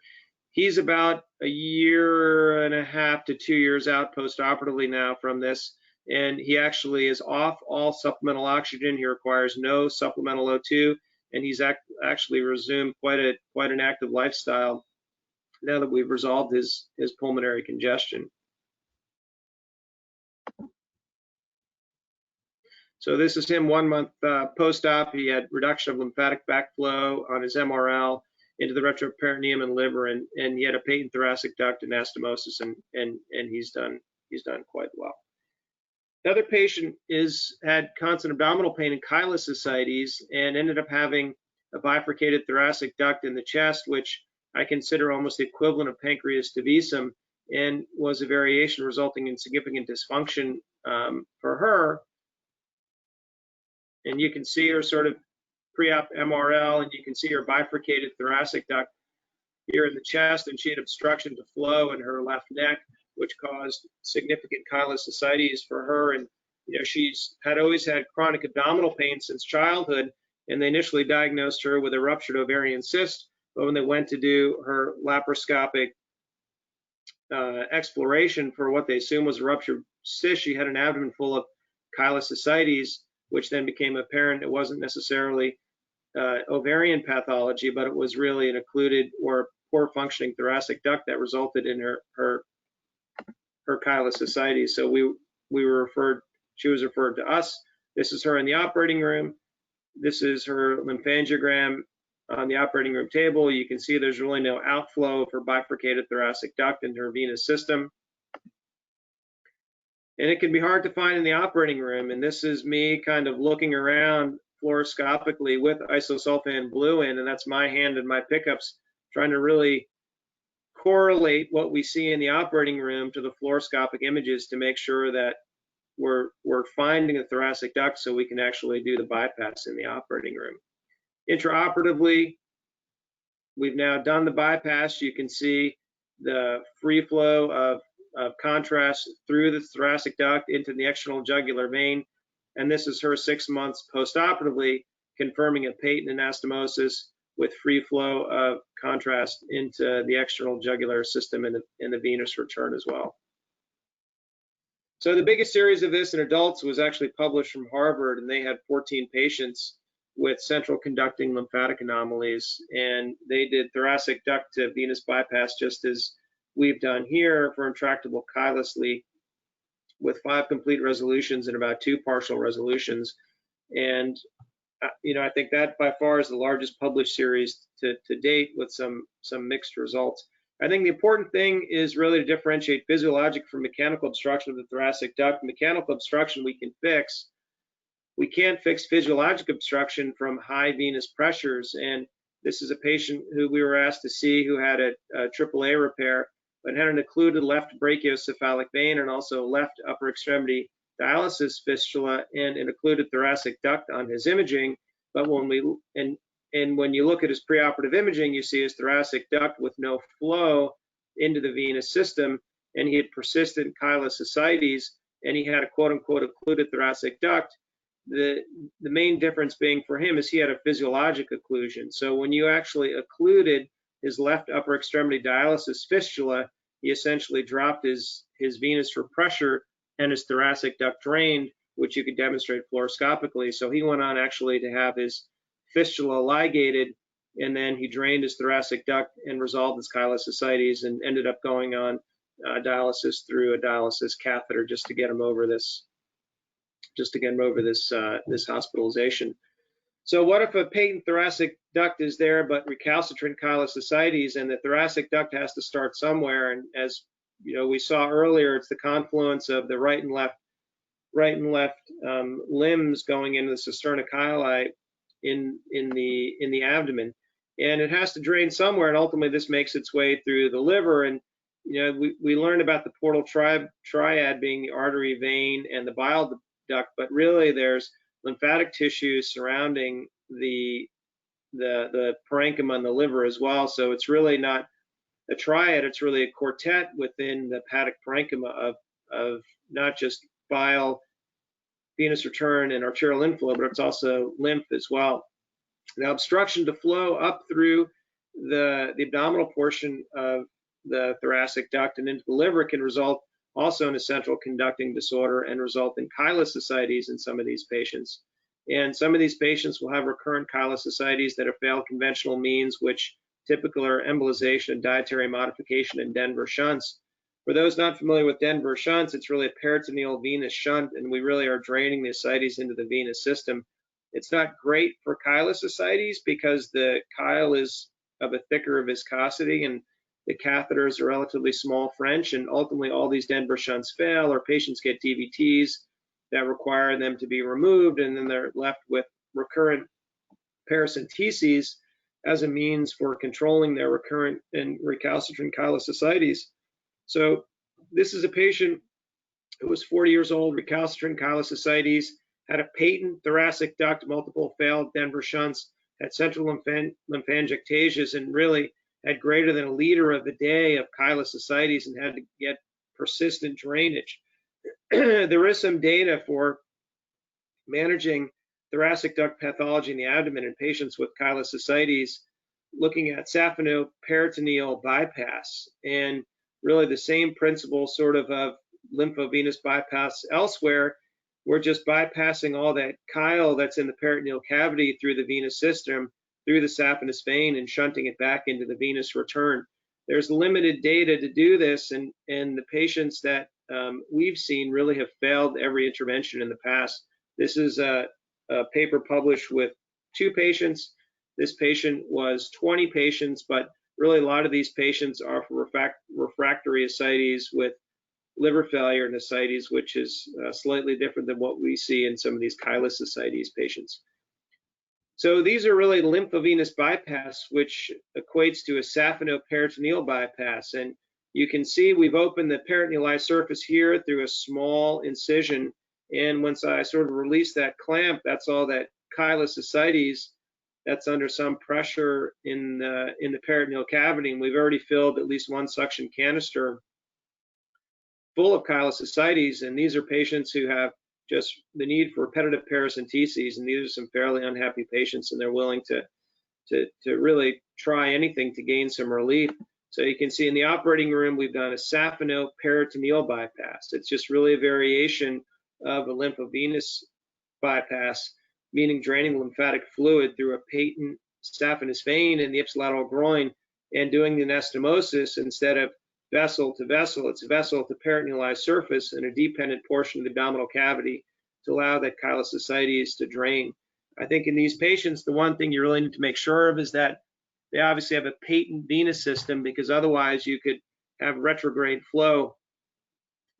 He's about a year and a half to 2 years out post-operatively now from this, and he actually is off all supplemental oxygen. He requires no supplemental O2, and he's actually resumed quite an active lifestyle now that we've resolved his pulmonary congestion. So this is him 1 month post-op. He had reduction of lymphatic backflow on his MRL into the retroperitoneum and liver, and he had a patent thoracic duct anastomosis, and he's done quite well. Another patient had constant abdominal pain and chylous ascites and ended up having a bifurcated thoracic duct in the chest, which I consider almost the equivalent of pancreas tivicum, and was a variation resulting in significant dysfunction for her. And you can see her sort of pre-op MRL, and you can see her bifurcated thoracic duct here in the chest, and she had obstruction to flow in her left neck, which caused significant chylous ascites for her. And she's always had chronic abdominal pain since childhood, and they initially diagnosed her with a ruptured ovarian cyst. But when they went to do her laparoscopic exploration for what they assumed was a ruptured cyst, she had an abdomen full of chylous ascites, which then became apparent it wasn't necessarily ovarian pathology, but it was really an occluded or poor functioning thoracic duct that resulted in her chylous ascites. So she was referred to us. This is her in the operating room. This is her lymphangiogram on the operating room table, you can see there's really no outflow for bifurcated thoracic duct into her venous system. And it can be hard to find in the operating room. And this is me kind of looking around fluoroscopically with isosulfan blue in, and that's my hand and my pickups trying to really correlate what we see in the operating room to the fluoroscopic images to make sure that we're finding the thoracic duct so we can actually do the bypass in the operating room. Intraoperatively, we've now done the bypass. You can see the free flow of contrast through the thoracic duct into the external jugular vein. And this is her 6 months postoperatively, confirming a patent anastomosis with free flow of contrast into the external jugular system in the venous return as well. So the biggest series of this in adults was actually published from Harvard, and they had 14 patients with central conducting lymphatic anomalies, and they did thoracic duct to venous bypass just as we've done here for intractable chylous leak, with 5 complete resolutions and about 2 partial resolutions. And I think that by far is the largest published series to date, with some mixed results. I think the important thing is really to differentiate physiologic from mechanical obstruction of the thoracic duct. Mechanical obstruction we can fix. We can't fix physiologic obstruction from high venous pressures. And this is a patient who we were asked to see who had a AAA repair, but had an occluded left brachiocephalic vein and also left upper extremity dialysis fistula and an occluded thoracic duct on his imaging. But when you look at his preoperative imaging, you see his thoracic duct with no flow into the venous system, and he had persistent chylous ascites, and he had a quote-unquote occluded thoracic duct. The main difference being for him is he had a physiologic occlusion. So when you actually occluded his left upper extremity dialysis fistula, he essentially dropped his venous for pressure and his thoracic duct drained, which you could demonstrate fluoroscopically. So he went on actually to have his fistula ligated, and then he drained his thoracic duct and resolved his chylous ascites and ended up going on dialysis through a dialysis catheter just to get him over this this hospitalization. So what if a patent thoracic duct is there but recalcitrant chylous ascites, and the thoracic duct has to start somewhere? And as we saw earlier, it's the confluence of the right and left limbs going into the cisterna chyli in the abdomen, and it has to drain somewhere, and ultimately this makes its way through the liver. And we learned about the portal triad being the artery, vein, and the bile duct, but really there's lymphatic tissue surrounding the parenchyma in the liver as well. So it's really not a triad, it's really a quartet within the hepatic parenchyma of not just bile, venous return, and arterial inflow, but it's also lymph as well. Now, obstruction to flow up through the abdominal portion of the thoracic duct and into the liver can result also in a central conducting disorder and result in chylous ascites in some of these patients. And some of these patients will have recurrent chylous ascites that have failed conventional means, which typically are embolization, dietary modification, and Denver shunts. For those not familiar with Denver shunts, it's really a peritoneal venous shunt, and we really are draining the ascites into the venous system. It's not great for chylous ascites because the chyle is of a thicker viscosity and the catheters are relatively small French, and ultimately all these Denver shunts fail, or patients get DVTs that require them to be removed, and then they're left with recurrent paracenteses as a means for controlling their recurrent and recalcitrant chylous ascites. So this is a patient who was 40 years old, recalcitrant chylous ascites, had a patent thoracic duct, multiple failed Denver shunts, had central lymphangiectasias, and really had greater than 1 liter of the day of chylous ascites and had to get persistent drainage. There is some data for managing thoracic duct pathology in the abdomen in patients with chylous ascites, looking at saphenoperitoneal bypass, and really the same principle sort of lymphovenous bypass elsewhere. We're just bypassing all that chyle that's in the peritoneal cavity through the venous system, through the saphenous vein, and shunting it back into the venous return. There's limited data to do this, and the patients that we've seen really have failed every intervention in the past. This is a paper published with 2 patients This patient was 20 patients, but really a lot of these patients are for refractory ascites with liver failure and ascites, which is slightly different than what we see in some of these chylous ascites patients. So these are really lymphovenous bypass, which equates to a saphenoperitoneal bypass. And you can see we've opened the peritonealized surface here through a small incision. And once I sort of release that clamp, that's all that chylous ascites that's under some pressure in the peritoneal cavity. And we've already filled at least one suction canister full of chylous ascites. And these are patients who have just the need for repetitive paracenteses, and these are some fairly unhappy patients, and they're willing to really try anything to gain some relief. So you can see in the operating room, we've done a saphenoperitoneal bypass. It's just really a variation of a lymphovenous bypass, meaning draining lymphatic fluid through a patent saphenous vein in the ipsilateral groin and doing the anastomosis instead of vessel to vessel. It's vessel to peritonealized surface and a dependent portion of the abdominal cavity to allow that chylous ascites to drain. I think in these patients, the one thing you really need to make sure of is that they obviously have a patent venous system, because otherwise you could have retrograde flow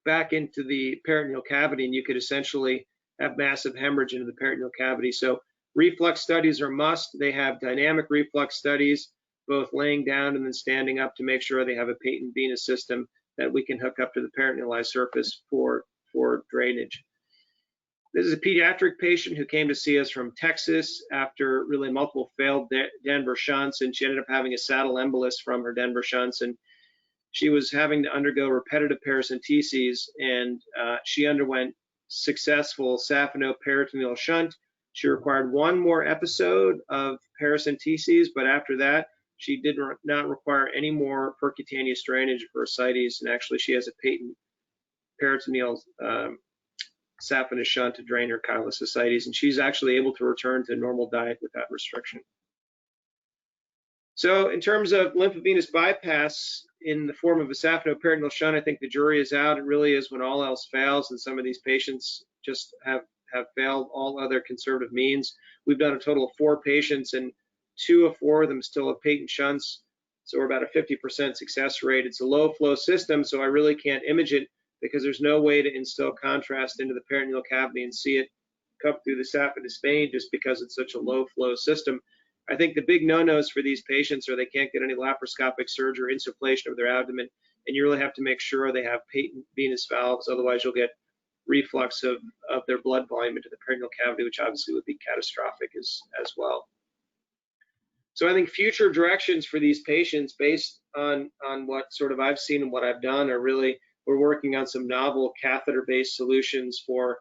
back into the peritoneal cavity and you could essentially have massive hemorrhage into the peritoneal cavity. So reflux studies are must. They have dynamic reflux studies, both laying down and then standing up, to make sure they have a patent venous system that we can hook up to the peritonealized surface for drainage. This is a pediatric patient who came to see us from Texas after really multiple failed Denver shunts, and she ended up having a saddle embolus from her Denver shunts, and she was having to undergo repetitive paracenteses, and she underwent successful saphenoperitoneal shunt. She required one more episode of paracenteses, but after that, she did not require any more percutaneous drainage of her ascites, and actually she has a patent peritoneal saphenous shunt to drain her chylous ascites, and she's actually able to return to normal diet without restriction. So in terms of lymphovenous bypass in the form of a saphenoperitoneal shunt, I think the jury is out. It really is when all else fails, and some of these patients just have failed all other conservative means. We've done a total of 4 patients, and 2 of 4 of them still have patent shunts, so we're about a 50% success rate. It's a low flow system, so I really can't image it because there's no way to instill contrast into the peritoneal cavity and see it come through the saphenous vein just because it's such a low flow system. I think the big no-nos for these patients are they can't get any laparoscopic surgery or insufflation of their abdomen, and you really have to make sure they have patent venous valves, otherwise you'll get reflux of their blood volume into the peritoneal cavity, which obviously would be catastrophic as well. So I think future directions for these patients, based on what sort of I've seen and what I've done, are really, we're working on some novel catheter-based solutions for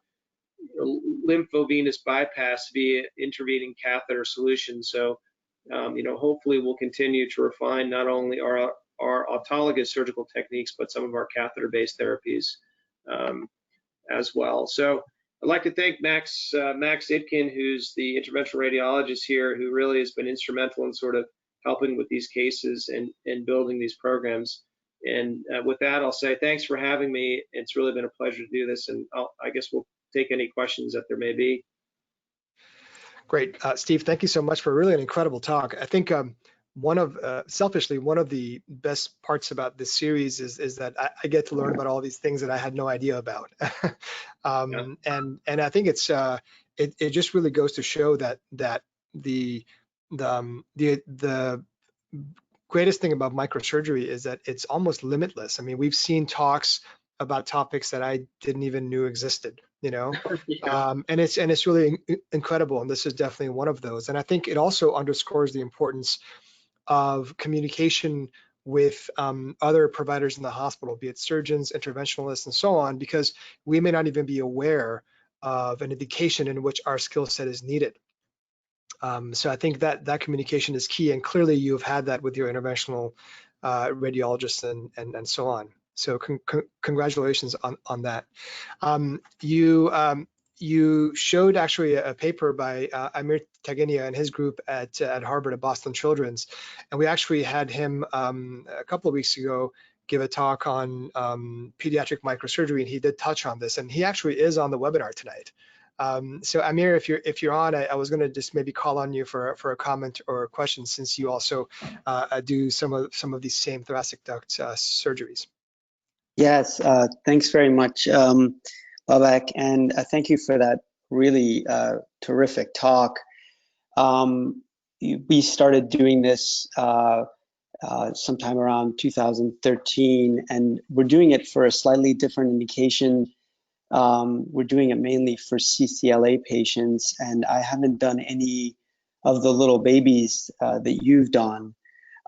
lymphovenous bypass via intervening catheter solutions. So, hopefully we'll continue to refine not only our autologous surgical techniques, but some of our catheter-based therapies as well. So I'd like to thank Max Idkin, who's the interventional radiologist here, who really has been instrumental in sort of helping with these cases and building these programs. And with that, I'll say thanks for having me. It's really been a pleasure to do this, and I guess we'll take any questions that there may be. Great. Steve, thank you so much for really an incredible talk. I think selfishly, one of the best parts about this series is that I get to learn about all these things that I had no idea about. And I think it just really goes to show that the greatest thing about microsurgery is that it's almost limitless. I mean, we've seen talks about topics that I didn't even knew existed, Yeah. And it's really incredible, and this is definitely one of those. And I think it also underscores the importance of communication with other providers in the hospital, be it surgeons, interventionalists, and so on, because we may not even be aware of an indication in which our skill set is needed. So I think that communication is key, and clearly you've had that with your interventional radiologists and so on. So congratulations on that. You showed actually a paper by Amir Taginia and his group at Harvard at Boston Children's, and we actually had him a couple of weeks ago give a talk on pediatric microsurgery, and he did touch on this, and he actually is on the webinar tonight. So Amir, if you're on, I was going to just maybe call on you for a comment or a question, since you also do some of these same thoracic duct surgeries. Yes, thanks very much, Kovach, and thank you for that really terrific talk. We started doing this sometime around 2013, and we're doing it for a slightly different indication. We're doing it mainly for CCLA patients, and I haven't done any of the little babies that you've done.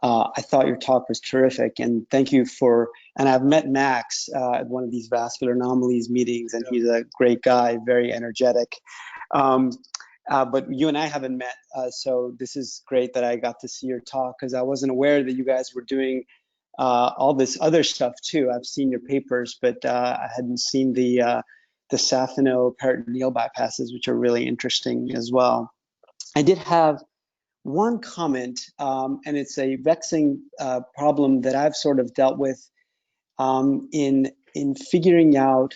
I thought your talk was terrific, and thank you for, and I've met Max at one of these vascular anomalies meetings, and he's a great guy, very energetic. But you and I haven't met, so this is great that I got to see your talk, because I wasn't aware that you guys were doing all this other stuff too. I've seen your papers, but I hadn't seen the saphenoperineal bypasses, which are really interesting as well. I did have one comment, and it's a vexing problem that I've sort of dealt with in figuring out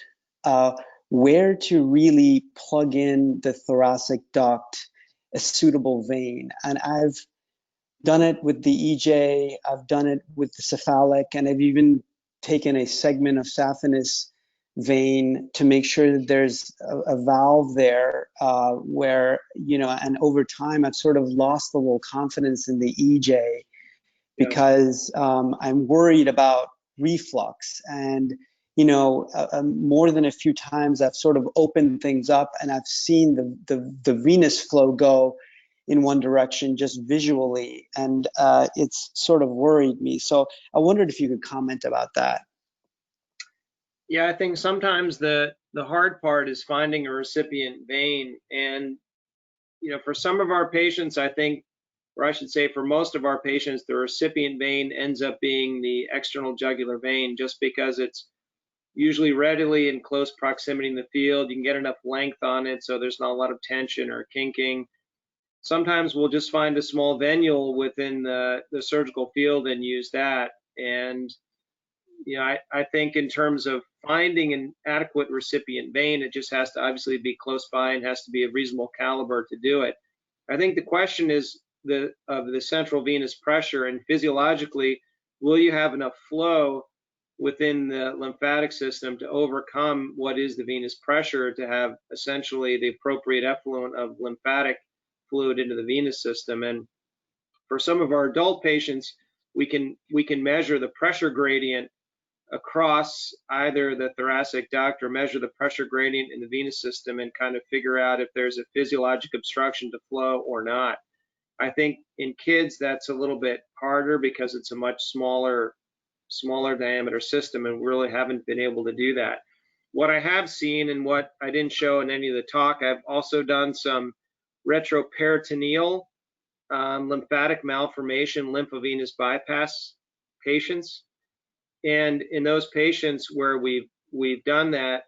where to really plug in the thoracic duct, a suitable vein. And I've done it with the EJ, I've done it with the cephalic, and I've even taken a segment of saphenous vein to make sure that there's a valve there where, you know, and over time I've sort of lost a little confidence in the EJ because I'm worried about reflux. And, you know, more than a few times I've sort of opened things up and I've seen the venous flow go in one direction just visually, and it's sort of worried me. So I wondered if you could comment about that. Yeah, I think sometimes the hard part is finding a recipient vein. And, you know, for some of our patients, I think, or I should say for most of our patients, the recipient vein ends up being the external jugular vein, just because it's usually readily in close proximity in the field. You can get enough length on it, so there's not a lot of tension or kinking. Sometimes we'll just find a small venule within the surgical field and use that. And you know, I think in terms of finding an adequate recipient vein, it just has to obviously be close by and has to be a reasonable caliber to do it. I think the question is of the central venous pressure, and physiologically, will you have enough flow within the lymphatic system to overcome what is the venous pressure to have essentially the appropriate effluent of lymphatic fluid into the venous system. And for some of our adult patients, we can measure the pressure gradient across either the thoracic duct or measure the pressure gradient in the venous system and kind of figure out if there's a physiologic obstruction to flow or not. I think in kids that's a little bit harder because it's a much smaller diameter system, and we really haven't been able to do that. What I have seen, and what I didn't show in any of the talk, I've also done some retroperitoneal lymphatic malformation lymphovenous bypass patients. And in those patients where we've done that,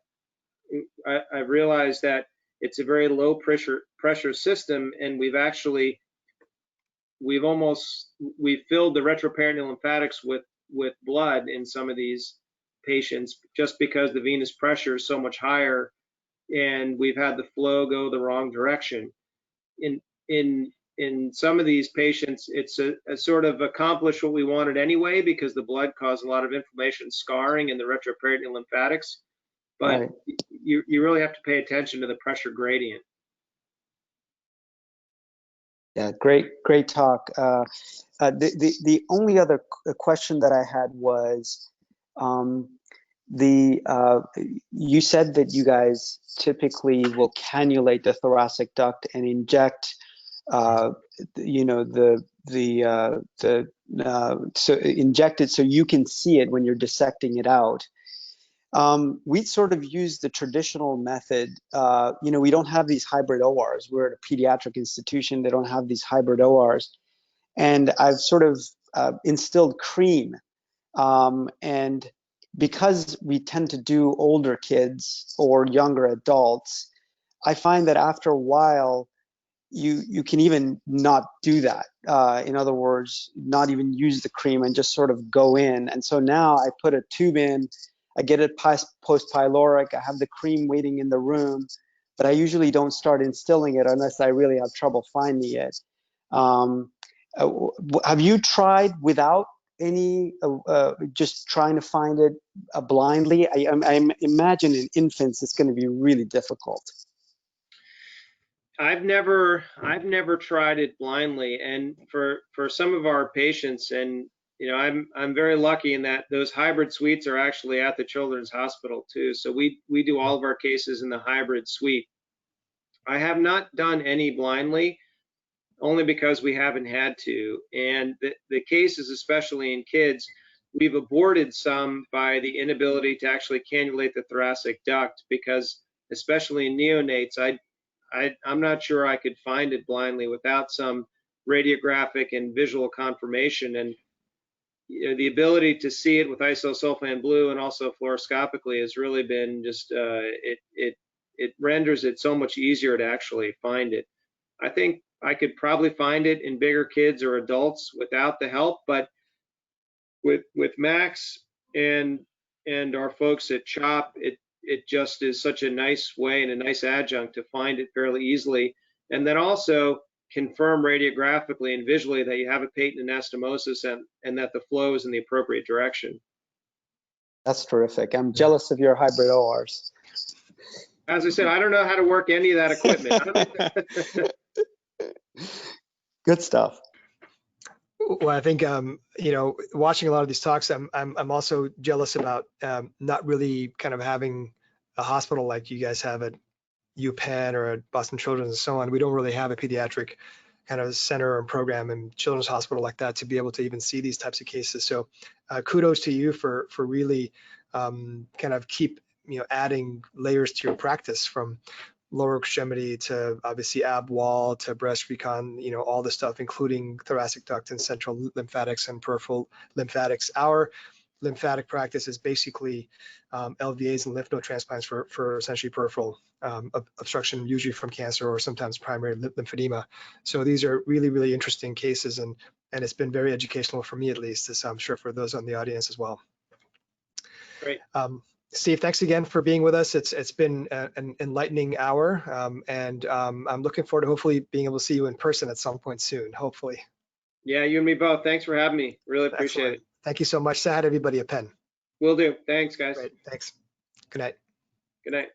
I've realized that it's a very low pressure system, and we've filled the retroperitoneal lymphatics with blood in some of these patients, just because the venous pressure is so much higher, and we've had the flow go the wrong direction. In some of these patients, it's a sort of accomplished what we wanted anyway, because the blood caused a lot of inflammation and scarring in the retroperitoneal lymphatics. But right, you really have to pay attention to the pressure gradient. Yeah, great talk. The only other question that I had was, you said that you guys typically will cannulate the thoracic duct and inject, you know, so inject it so you can see it when you're dissecting it out. We sort of use the traditional method. You know, we don't have these hybrid ORs. We're at a pediatric institution. They don't have these hybrid ORs. And I've sort of instilled cream. And because we tend to do older kids or younger adults, I find that after a while, you can even not do that. In other words, not even use the cream and just sort of go in. And so now I put a tube in, I get it post pyloric, I have the cream waiting in the room, but I usually don't start instilling it unless I really have trouble finding it. Have you tried without any, just trying to find it blindly? I imagine in infants it's going to be really difficult. I've never tried it blindly, and for some of our patients, and you know, I'm very lucky in that those hybrid suites are actually at the Children's Hospital too. So we do all of our cases in the hybrid suite. I have not done any blindly, only because we haven't had to. And the cases, especially in kids, we've aborted some by the inability to actually cannulate the thoracic duct, because especially in neonates, I'm not sure I could find it blindly without some radiographic and visual confirmation. And you know, the ability to see it with isosulfan blue and also fluoroscopically has really been just it renders it so much easier to actually find it. I think I could probably find it in bigger kids or adults without the help, but with Max and our folks at CHOP, it just is such a nice way and a nice adjunct to find it fairly easily, and then also confirm radiographically and visually that you have a patent anastomosis and that the flow is in the appropriate direction. That's terrific. I'm jealous of your hybrid ORs. As I said, I don't know how to work any of that equipment. Good stuff. Well, I think you know, watching a lot of these talks, I'm also jealous about not really kind of having a hospital like you guys have at UPenn or at Boston Children's and so on. We don't really have a pediatric kind of center or program in Children's Hospital like that to be able to even see these types of cases. So kudos to you for really kind of keep, you know, adding layers to your practice, from lower extremity to obviously ab wall to breast recon, you know, all the stuff, including thoracic duct and central lymphatics and peripheral lymphatics. Our lymphatic practice is basically LVAs and lymph node transplants for essentially peripheral obstruction, usually from cancer or sometimes primary lymphedema. So these are really, really interesting cases, and it's been very educational for me, at least, as I'm sure for those on the audience as well. Great. Steve, thanks again for being with us. It's been an enlightening hour, and I'm looking forward to hopefully being able to see you in person at some point soon, hopefully. Yeah, you and me both. Thanks for having me. Really appreciate Excellent. it. Thank you so much. Say hi to everybody at Penn. Will do. Thanks, guys. Great. Thanks. Good night. Good night.